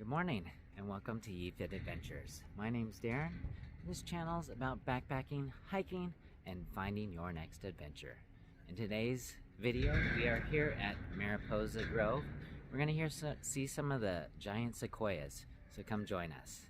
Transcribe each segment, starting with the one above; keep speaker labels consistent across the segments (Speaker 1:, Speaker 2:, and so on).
Speaker 1: Good morning and welcome to Yee Fit Adventures. My name's Darren. This channel is about backpacking, hiking, and finding your next adventure. In today's video, we are here at Mariposa Grove. We're going to see some of the giant sequoias, so come join us.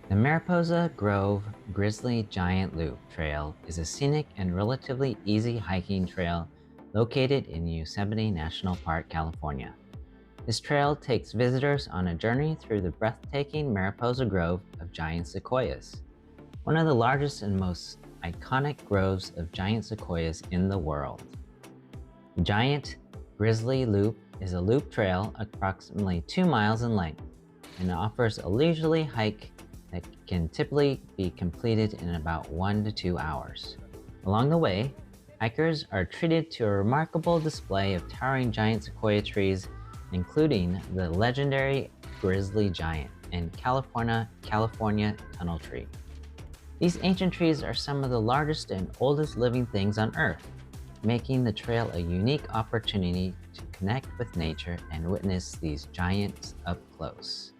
Speaker 1: The Mariposa Grove Grizzly Giant Loop Trail is a scenic and relatively easy hiking trail located in Yosemite National Park, California. This trail takes visitors on a journey through the breathtaking Mariposa Grove of giant sequoias, one of the largest and most iconic groves of giant sequoias in the world. The Giant Grizzly Loop is a loop trail approximately 2 miles in length and offers a leisurely hike that can typically be completed in about 1 to 2 hours. Along the way, hikers are treated to a remarkable display of towering giant sequoia trees, including the legendary Grizzly Giant and California tunnel tree. These ancient trees are some of the largest and oldest living things on Earth, making the trail a unique opportunity to connect with nature and witness these giants up close.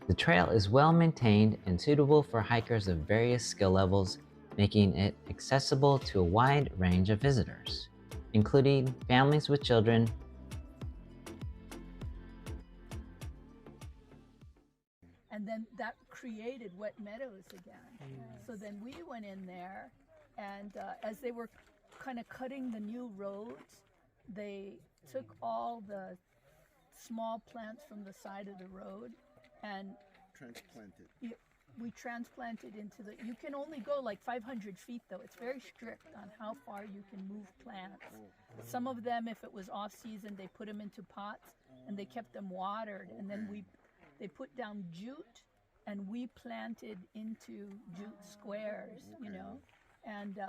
Speaker 1: The trail is well maintained and suitable for hikers of various skill levels, making it accessible to a wide range of visitors, including families with children.
Speaker 2: And then that created wet meadows again. So then we went in there, and as they were kind of cutting the new roads, they took all the small plants from the side of the road and we transplanted into the, you can only go like 500 feet though. It's very strict on how far you can move plants. Some of them, if it was off season, they put them into pots and they kept them watered. And then they put down jute and we planted into jute squares, you know. And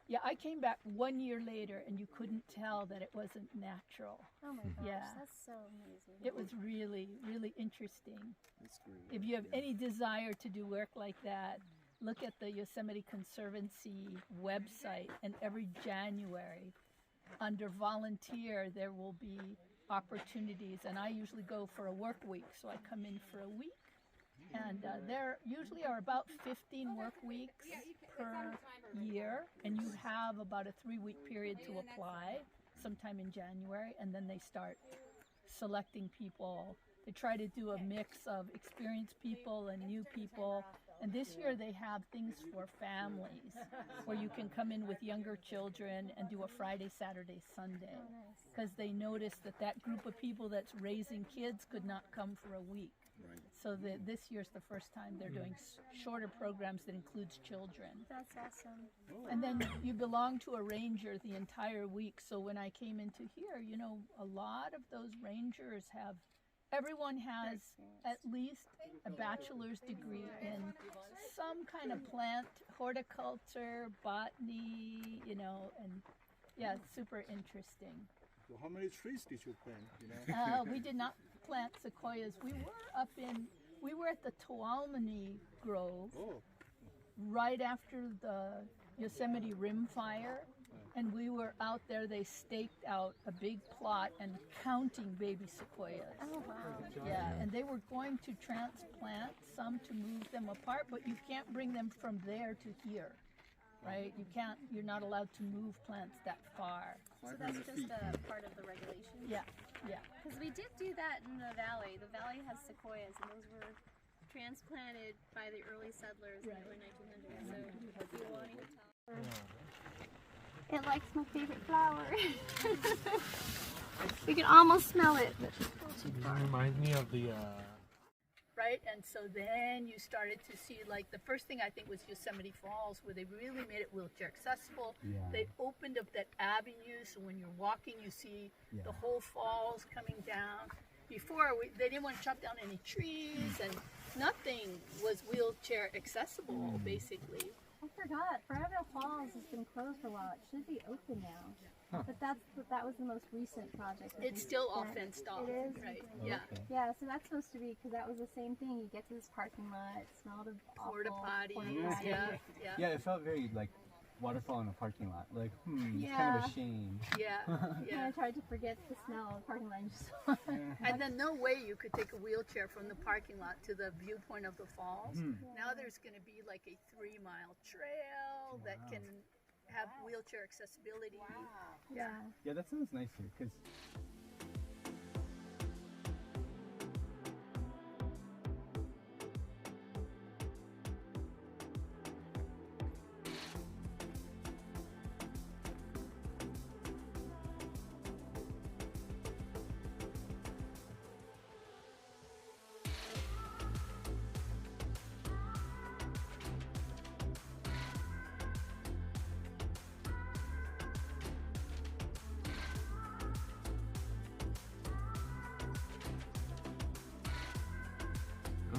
Speaker 2: yeah, I came back 1 year later and you couldn't tell that it wasn't natural.
Speaker 3: Oh my gosh,
Speaker 2: yeah.
Speaker 3: That's so amazing.
Speaker 2: It was really, really interesting.
Speaker 4: That's great.
Speaker 2: If you have any desire to do work like that, look at the Yosemite Conservancy website, and every January under volunteer there will be opportunities, and I usually go for a work week, so I come in for a week. And there usually are about 15 work weeks per year, and you have about a 3-week period to apply sometime in January, and then they start selecting people. They try to do a mix of experienced people and new people. And this year they have things for families where you can come in with younger children and do a Friday, Saturday, Sunday. Because they noticed that that group of people that's raising kids could not come for a week.
Speaker 4: Right.
Speaker 2: So this year's the first time they're doing shorter programs that includes children.
Speaker 3: That's awesome.
Speaker 2: And then you belong to a ranger the entire week. So when I came into here, you know, a lot of those rangers have, everyone has at least a bachelor's degree in some kind of plant, horticulture, botany, you know, and yeah, it's super interesting.
Speaker 4: So how many trees did you plant? You know?
Speaker 2: We did not plant sequoias. We were at the Tuolumne Grove right after the Yosemite Rim Fire, and we were out there. They staked out a big plot and counting baby sequoias.
Speaker 3: Oh wow.
Speaker 2: Yeah, and they were going to transplant some to move them apart, but you can't bring them from there to here, right? You're not allowed to move plants that far.
Speaker 3: So that's just a part of the regulations?
Speaker 2: Yeah, yeah.
Speaker 3: Because we did do that in the valley. The valley has sequoias, and those were transplanted by the early settlers in the early 1900s. So if you wanted to tell. It likes my favorite flower. We can almost smell it.
Speaker 5: It reminds me of the
Speaker 2: Right, and so then you started to see, like, the first thing I think was Yosemite Falls, where they really made it wheelchair accessible.
Speaker 5: Yeah.
Speaker 2: They opened up that avenue, so when you're walking, you see the whole falls coming down. Before, they didn't want to chop down any trees, and nothing was wheelchair accessible, basically.
Speaker 3: I forgot. Forever Falls has been closed for a while. It should be open now. But that was the most recent project.
Speaker 2: It's still all fenced off.
Speaker 3: It is?
Speaker 2: Right, yeah.
Speaker 4: Okay.
Speaker 3: Yeah, so that's supposed to be, because that was the same thing. You get to this parking lot, it smelled of awful.
Speaker 2: Porta potties,
Speaker 3: potty.
Speaker 2: yeah.
Speaker 6: Yeah, it felt very like waterfall in a parking lot. Like, it's kind
Speaker 3: Yeah.
Speaker 6: of a shame.
Speaker 2: Yeah,
Speaker 3: And
Speaker 2: yeah.
Speaker 3: I tried to forget the smell of the parking lot. And just
Speaker 2: And then no way you could take a wheelchair from the parking lot to the viewpoint of the falls. Now there's going to be like a 3-mile trail that can have wheelchair accessibility.
Speaker 3: yeah.
Speaker 6: Yeah, that sounds nice here, because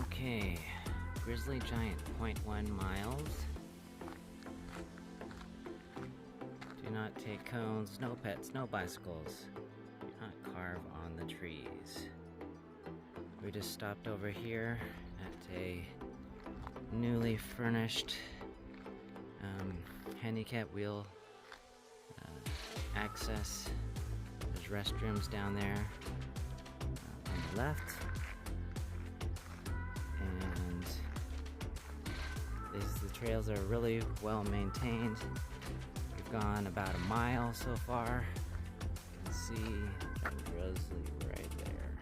Speaker 1: Okay, Grizzly Giant, 0.1 miles. Do not take cones, no pets, no bicycles. Do not carve on the trees. We just stopped over here at a newly furnished handicap wheel access. There's restrooms down there on the left. And the trails are really well maintained. We've gone about a mile so far. You can see the Grizzly right there.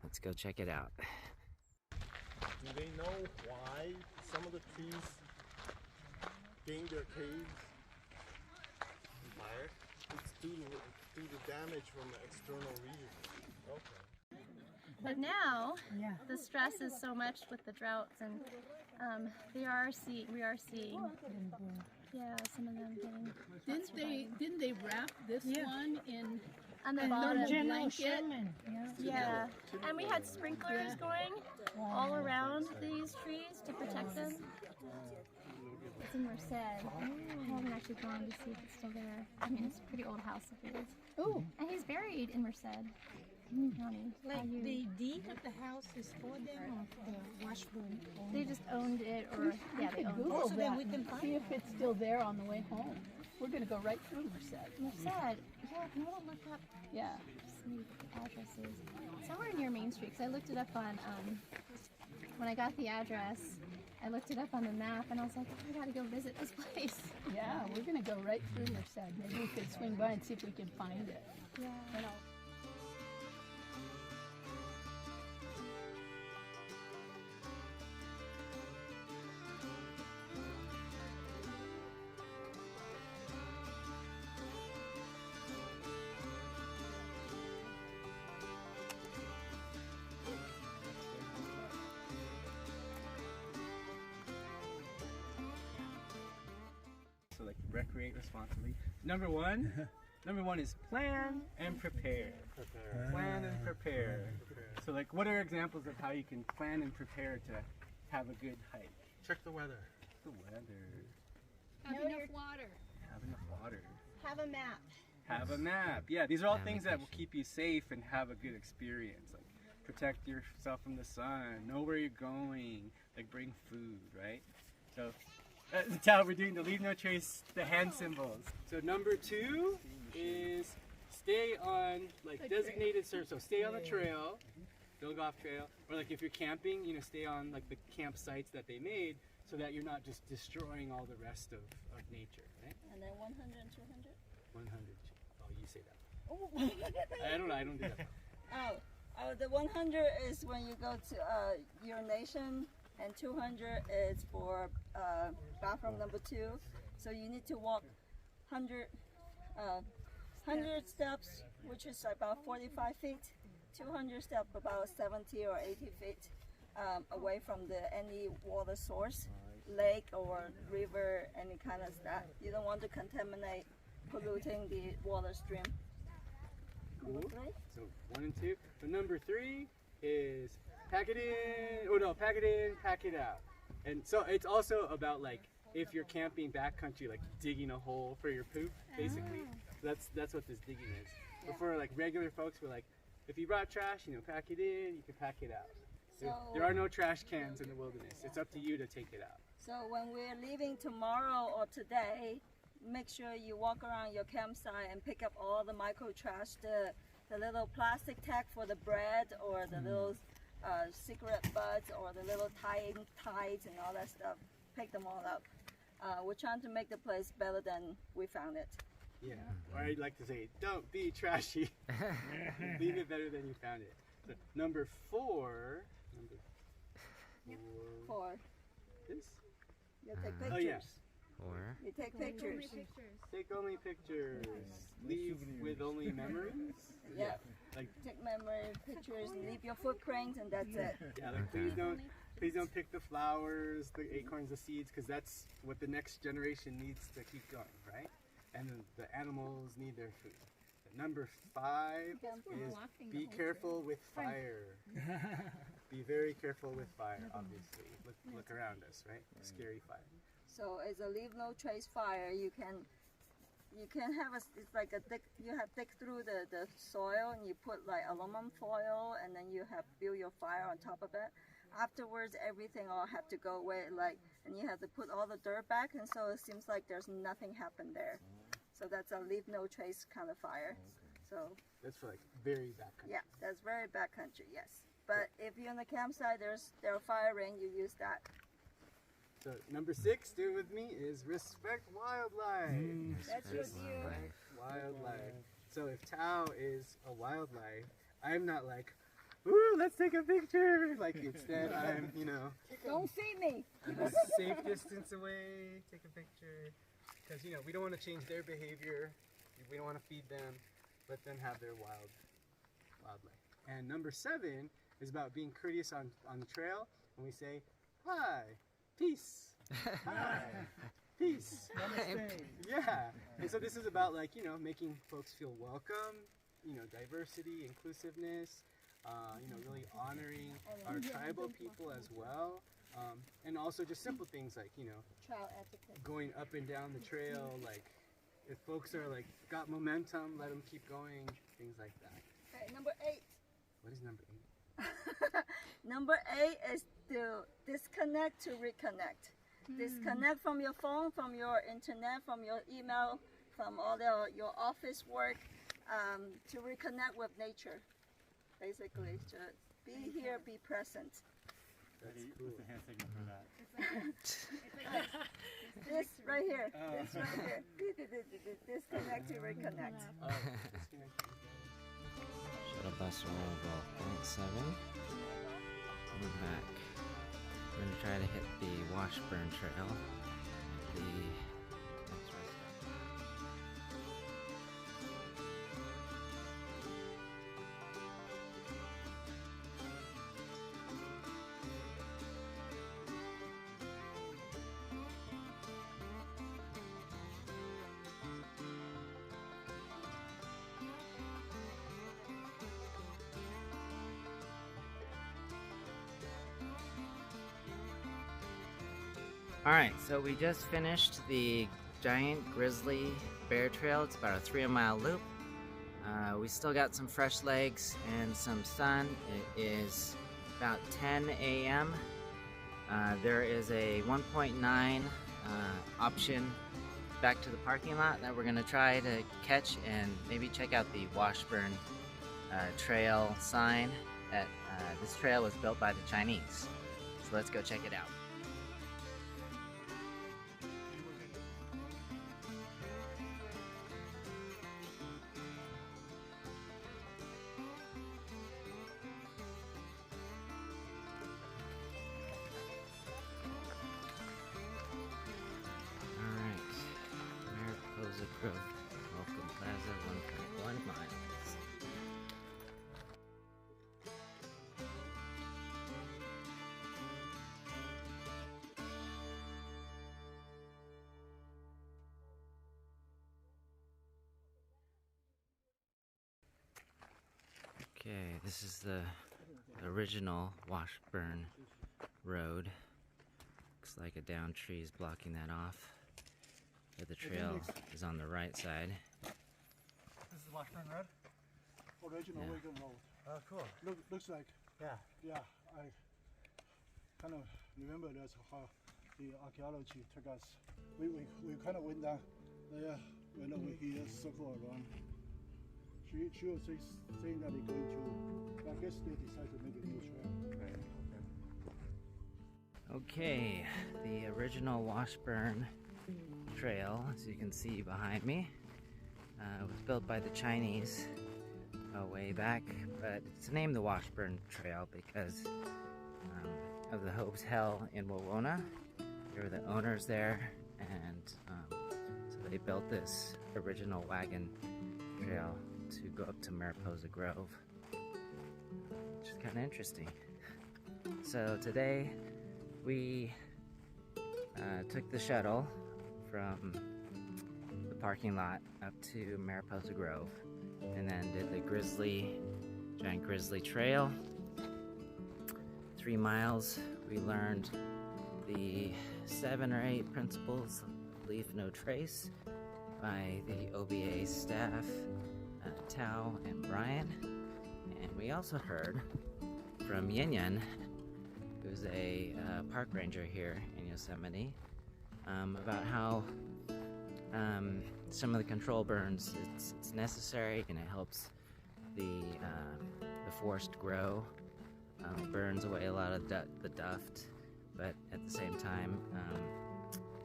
Speaker 1: Let's go check it out.
Speaker 4: Do they know why some of the trees gain their caves? Fire? It's due to damage from the external region. Okay.
Speaker 3: But now, the stress is so much with the droughts, and we are seeing, yeah, some of them getting.
Speaker 2: Didn't they wrap this one in
Speaker 3: On the
Speaker 2: a
Speaker 3: bottom,
Speaker 2: blanket?
Speaker 3: yeah. And we had sprinklers going all around these trees to protect them. It's in Merced. I haven't actually gone to see if it's still there. I mean, it's a pretty old house if it is.
Speaker 2: Oh,
Speaker 3: And he's buried in Merced County.
Speaker 7: Like
Speaker 3: Bayou.
Speaker 7: the deed of the house is for them, or the Washburn owned
Speaker 3: They
Speaker 7: it?
Speaker 3: just owned it, or yeah, they owned
Speaker 2: Google
Speaker 3: it.
Speaker 7: So then
Speaker 2: that
Speaker 7: we can
Speaker 2: and
Speaker 7: find
Speaker 2: see
Speaker 7: it.
Speaker 2: if it's still there on the way home. We're going to go right through Merced.
Speaker 3: Merced. Yeah, can I look up
Speaker 2: Yeah.
Speaker 3: see what the address is? Somewhere near Main Street, because I looked it up on, when I got the address, I looked it up on the map, and I was like, oh, I gotta go visit this place.
Speaker 2: Yeah, we're going to go right through Merced. Maybe we could swing by and see if we can find it.
Speaker 3: Yeah.
Speaker 2: You know.
Speaker 6: so like recreate responsibly. Number one is plan and prepare. Plan and prepare. So like, what are examples of how you can plan and prepare to have a good hike?
Speaker 4: Check the weather.
Speaker 6: The weather.
Speaker 3: Have enough water.
Speaker 6: Have enough water.
Speaker 3: Have a map.
Speaker 6: Have a map. Yeah, these are all
Speaker 1: Navigation.
Speaker 6: things that will keep you safe and have a good experience. Like protect yourself from the sun, know where you're going, like bring food, right? So that's how we're doing the leave no trace, the hand symbols. So number 2 is stay on like designated service. So stay on the trail, don't go off trail. Or like if you're camping, stay on like the campsites that they made so that you're not just destroying all the rest of nature, right?
Speaker 3: And then 100 and 200?
Speaker 6: 100. Oh, you say that. I don't do that.
Speaker 8: The 100 is when you go to urination, and 200 is for bathroom number 2. So you need to walk 100 steps, which is about 45 feet. 200 steps, about 70 or 80 feet away from any water source, lake or river, any kind of stuff. You don't want to contaminate, polluting the water stream.
Speaker 6: Cool. So 1 and 2. So number 3 is pack it in. Oh no, pack it in, pack it out. And so it's also about like if you're camping backcountry, like digging a hole for your poop, basically. That's what this digging is. But for like regular folks, we're like, if you brought trash, you know, pack it in, you can pack it out. There are no trash cans in the wilderness. It's up to you to take it out.
Speaker 8: So when we're leaving tomorrow or today, make sure you walk around your campsite and pick up all the micro trash, the little plastic tag for the bread, or the little cigarette butts, or the little ties and all that stuff. Pick them all up. We're trying to make the place better than we found it.
Speaker 6: Yeah, or I'd like to say, don't be trashy. Leave it better than you found it. So, number four.
Speaker 8: Four.
Speaker 6: This?
Speaker 8: You take pictures.
Speaker 6: Oh yeah.
Speaker 1: Or
Speaker 8: You take pictures.
Speaker 6: Take only pictures. Leave with only memories.
Speaker 8: Yeah.
Speaker 6: Like
Speaker 8: Take memory pictures, leave your footprints, and that's it.
Speaker 6: yeah, like please don't pick the flowers, the acorns, the seeds, because that's what the next generation needs to keep going, right? And the animals need their food. But number 5 is be careful with fire. Be very careful with fire, obviously. Look around us, right? Scary fire.
Speaker 8: So it's a leave no trace fire. You can have it's like you have dig through the soil, and you put like aluminum foil, and then you have build your fire on top of it. Afterwards, everything all have to go away, and you have to put all the dirt back, and so it seems like there's nothing happened there. So that's a leave no trace kind of fire. So
Speaker 6: that's for like very back country.
Speaker 8: yeah, that's very backcountry, yes. But if you're in the campsite, there are fire ring, you use that.
Speaker 6: So number 6, do it with me, is respect wildlife.
Speaker 8: That's with you.
Speaker 6: Wildlife. So if Tao is a wildlife, I'm not like, ooh, let's take a picture. Like instead, I'm,
Speaker 8: Don't feed me.
Speaker 6: a safe distance away, take a picture. Because, we don't want to change their behavior. We don't want to feed them, let them have their wildlife. And number 7 is about being courteous on the trail. When we say, hi, peace. Hi, peace. Yeah. And so this is about making folks feel welcome, diversity, inclusiveness, really honoring our tribal people as well. And also just simple things like,
Speaker 8: Trail etiquette.
Speaker 6: going up and down the trail, like if folks are got momentum, let them keep going, things like that.
Speaker 8: Okay, number 8.
Speaker 6: What is number 8?
Speaker 8: Number 8 is to disconnect to reconnect. Disconnect from your phone, from your internet, from your email, from all your office work, to reconnect with nature. Basically, to be here, be present.
Speaker 6: That's cool.
Speaker 5: What's the hand signal for that?
Speaker 8: This right here. This right here. Disconnect to reconnect.
Speaker 1: shuttle bus arrival 0.7. We're back. We're gonna try to hit the Washburn Trail. The next rest stop. Alright, so we just finished the Giant Grizzly Bear Trail. It's about a 3-mile loop. We still got some fresh legs and some sun. It is about 10 a.m. There is a 1.9 option back to the parking lot that we're going to try to catch and maybe check out the Washburn Trail sign. This trail was built by the Chinese. So let's go check it out. Mariposa Grove, Welcome Plaza, 1.1 miles. Okay, this is the original Washburn Road. Looks like a downed tree is blocking that off. But the trail is on the right side.
Speaker 5: Washburn Road?
Speaker 9: Original
Speaker 1: Yeah.
Speaker 9: wagon road.
Speaker 5: Oh, cool.
Speaker 9: Looks like,
Speaker 5: Yeah.
Speaker 9: yeah, I kind of remember that's how the archaeology took us. We kind of went down there, went over here, circle around. She was saying that they're going to, I guess they decided to make a new trail.
Speaker 5: Right.
Speaker 1: Okay, the original Washburn Trail, as you can see behind me, was built by the Chinese way back, but it's named the Washburn Trail because of the hotel in Wawona. They were the owners there, and so they built this original wagon trail to go up to Mariposa Grove, which is kind of interesting. So today we took the shuttle from the parking lot up to Mariposa Grove, and then did the Giant Grizzly Trail. 3 miles. We learned the 7 or 8 principles of Leave No Trace by the OBA staff, Tao and Brian. And we also heard from Yin Yin, who's a park ranger here in Yosemite, about how some of the control burns, it's necessary and it helps the forest grow. It burns away a lot of the duft, but at the same time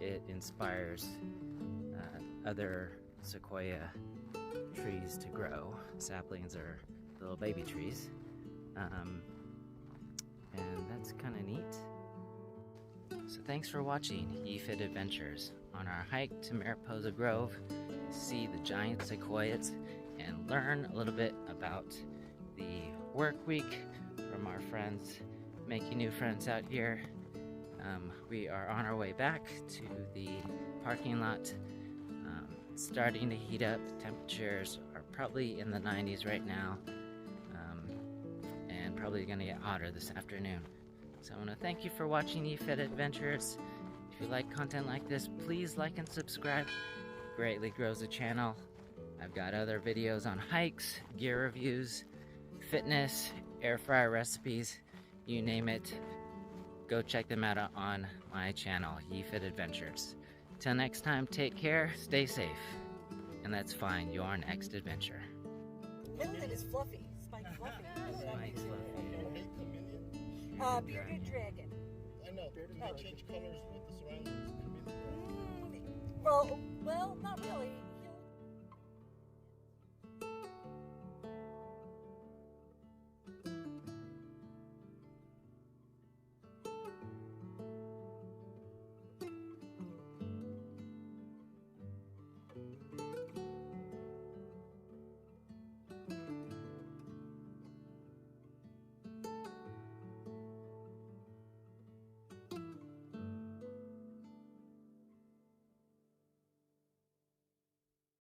Speaker 1: it inspires other sequoia trees to grow. Saplings are little baby trees, and that's kind of neat. So thanks for watching Yee Fit Adventures. On our hike to Mariposa Grove, see the giant sequoias and learn a little bit about the work week from our friends, making new friends out here. We are on our way back to the parking lot. It's starting to heat up. Temperatures are probably in the 90s right now, and probably gonna get hotter this afternoon. So I want to thank you for watching Yee Fit Adventures. If you like content like this, please like and subscribe. It greatly grows the channel. I've got other videos on hikes, gear reviews, fitness, air fryer recipes, you name it. Go check them out on my channel, Yee Fit Adventures. Till next time, take care, stay safe, and let's find your next adventure.
Speaker 8: Middle name is Fluffy, Spike Fluffy.
Speaker 1: Spike Fluffy.
Speaker 8: Bearded dragon.
Speaker 4: I know. Do they change colors with the surroundings?
Speaker 8: Well, not really.